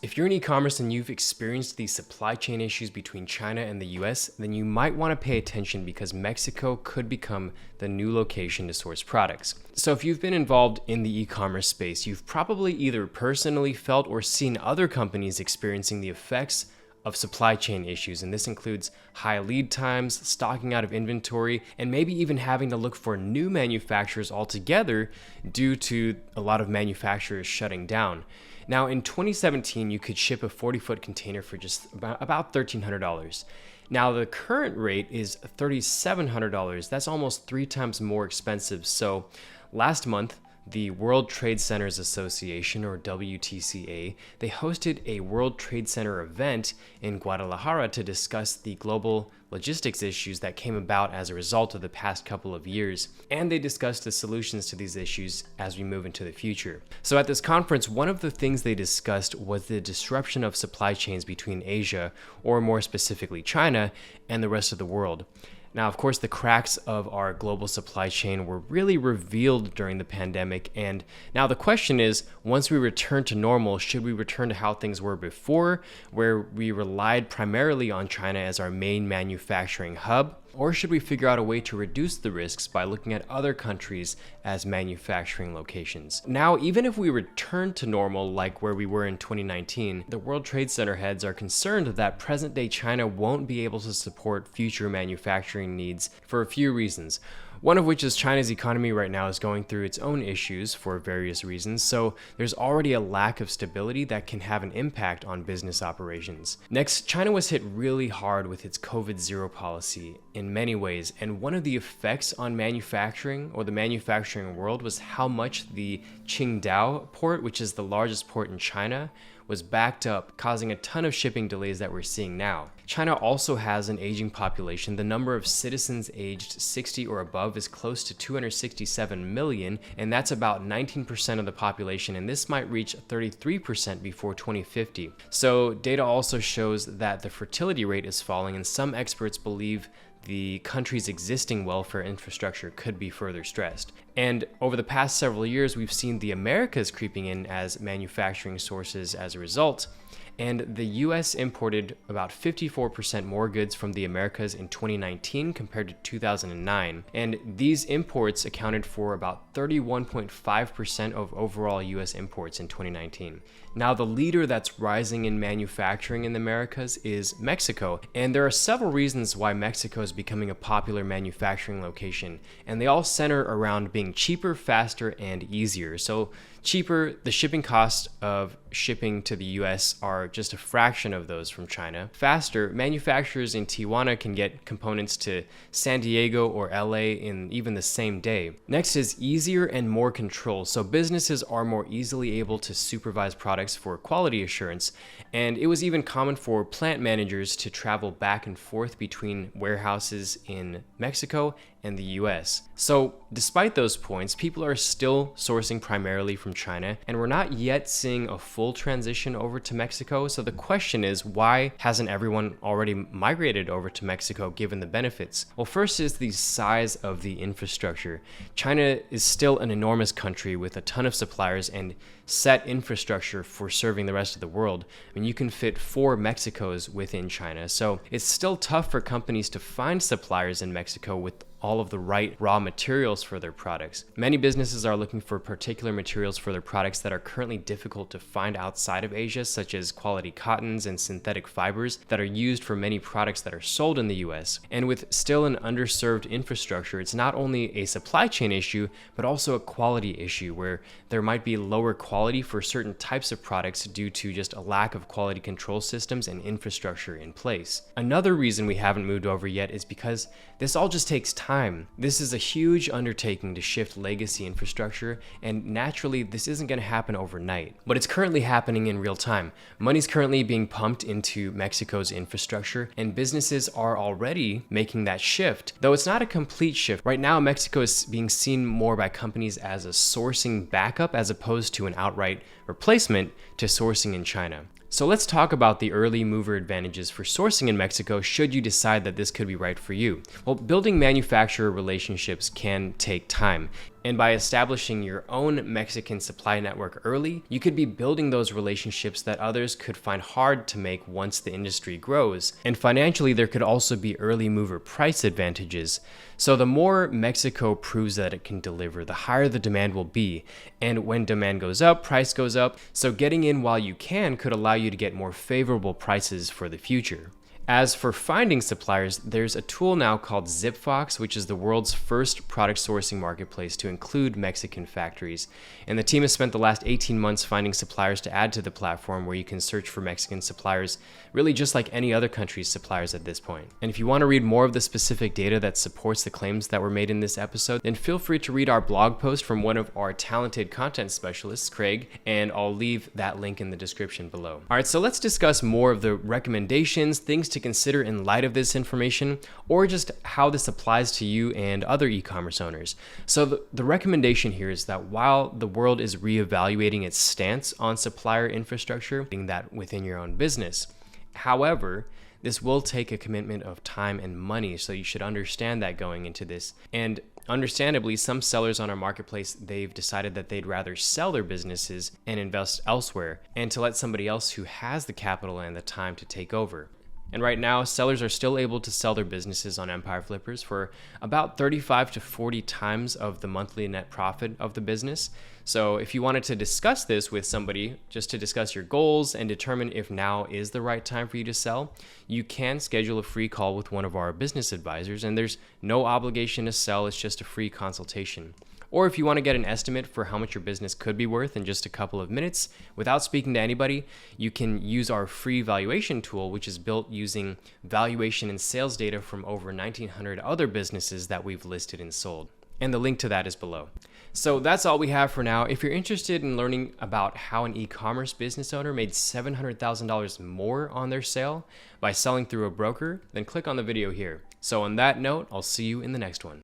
If you're in e-commerce and you've experienced these supply chain issues between China and the US, then you might want to pay attention because Mexico could become the new location to source products. So if you've been involved in the e-commerce space, you've probably either personally felt or seen other companies experiencing the effects of supply chain issues, and this includes high lead times, stocking out of inventory, and maybe even having to look for new manufacturers altogether due to a lot of manufacturers shutting down. Now, in 2017, you could ship a 40-foot container for just about $1,300. Now, the current rate is $3,700. That's almost 3 times more expensive. So last month, the World Trade Centers Association, or WTCA, they hosted a World Trade Center event in Guadalajara to discuss the global logistics issues that came about as a result of the past couple of years, and they discussed the solutions to these issues as we move into the future. So at this conference, one of the things they discussed was the disruption of supply chains between Asia, or more specifically China, and the rest of the world. Now, of course, the cracks of our global supply chain were really revealed during the pandemic. And now the question is, once we return to normal, should we return to how things were before, where we relied primarily on China as our main manufacturing hub? Or should we figure out a way to reduce the risks by looking at other countries as manufacturing locations? Now, even if we return to normal like where we were in 2019, the World Trade Center heads are concerned that present-day China won't be able to support future manufacturing needs for a few reasons. One of which is China's economy right now is going through its own issues for various reasons, so there's already a lack of stability that can have an impact on business operations. Next, China was hit really hard with its COVID-0 policy in many ways, and one of the effects on manufacturing, or the manufacturing world, was how much the Qingdao port, which is the largest port in China, was backed up, causing a ton of shipping delays that we're seeing now. China also has an aging population. The number of citizens aged 60 or above is close to 267 million, and that's about 19% of the population, and this might reach 33% before 2050. So data also shows that the fertility rate is falling, and some experts believe the country's existing welfare infrastructure could be further stressed. And over the past several years, we've seen the Americas creeping in as manufacturing sources as a result. And the US imported about 54% more goods from the Americas in 2019 compared to 2009. And these imports accounted for about 31.5% of overall US imports in 2019. Now, the leader that's rising in manufacturing in the Americas is Mexico. And there are several reasons why Mexico is becoming a popular manufacturing location. And they all center around being cheaper, faster, and easier. So cheaper, the shipping costs of shipping to the US are just a fraction of those from China. Faster, manufacturers in Tijuana can get components to San Diego or LA in even the same day. Next is easier and more control. So businesses are more easily able to supervise products for quality assurance. And it was even common for plant managers to travel back and forth between warehouses in Mexico and the US. So despite those points, people are still sourcing primarily from China, and we're not yet seeing a full transition over to Mexico. So the question is, why hasn't everyone already migrated over to Mexico given the benefits? Well, first is the size of the infrastructure. China is still an enormous country with a ton of suppliers and set infrastructure for serving the rest of the world. I mean, you can fit 4 Mexicos within China. So it's still tough for companies to find suppliers in Mexico with all of the right raw materials for their products. Many businesses are looking for particular materials for their products that are currently difficult to find outside of Asia, such as quality cottons and synthetic fibers that are used for many products that are sold in the US. And with still an underserved infrastructure, it's not only a supply chain issue, but also a quality issue where there might be lower quality for certain types of products due to just a lack of quality control systems and infrastructure in place. Another reason we haven't moved over yet is because this all just takes time. This is a huge undertaking to shift legacy infrastructure, and naturally this isn't going to happen overnight. But it's currently happening in real time. Money's currently being pumped into Mexico's infrastructure, and businesses are already making that shift. Though it's not a complete shift. Right now, Mexico is being seen more by companies as a sourcing backup as opposed to an outright replacement to sourcing in China. So let's talk about the early mover advantages for sourcing in Mexico should you decide that this could be right for you. Well, building manufacturer relationships can take time. And by establishing your own Mexican supply network early, you could be building those relationships that others could find hard to make once the industry grows. And financially, there could also be early mover price advantages. So the more Mexico proves that it can deliver, the higher the demand will be. And when demand goes up, price goes up. So getting in while you can could allow you to get more favorable prices for the future. As for finding suppliers, there's a tool now called ZipFox, which is the world's first product sourcing marketplace to include Mexican factories. And the team has spent the last 18 months finding suppliers to add to the platform, where you can search for Mexican suppliers, really just like any other country's suppliers at this point. And if you want to read more of the specific data that supports the claims that were made in this episode, then feel free to read our blog post from one of our talented content specialists, Craig, and I'll leave that link in the description below. All right, so let's discuss more of the recommendations, things to consider in light of this information, or just how this applies to you and other e-commerce owners. So the recommendation here is that while the world is reevaluating its stance on supplier infrastructure, being that within your own business, however, this will take a commitment of time and money, so you should understand that going into this. And understandably, some sellers on our marketplace, they've decided that they'd rather sell their businesses and invest elsewhere, and to let somebody else who has the capital and the time to take over. And right now, sellers are still able to sell their businesses on Empire Flippers for about 35 to 40 times of the monthly net profit of the business. So if you wanted to discuss this with somebody, just to discuss your goals and determine if now is the right time for you to sell, you can schedule a free call with one of our business advisors, and there's no obligation to sell, it's just a free consultation. Or if you want to get an estimate for how much your business could be worth in just a couple of minutes without speaking to anybody, you can use our free valuation tool, which is built using valuation and sales data from over 1,900 other businesses that we've listed and sold. And the link to that is below. So that's all we have for now. If you're interested in learning about how an e-commerce business owner made $700,000 more on their sale by selling through a broker, then click on the video here. So on that note, I'll see you in the next one.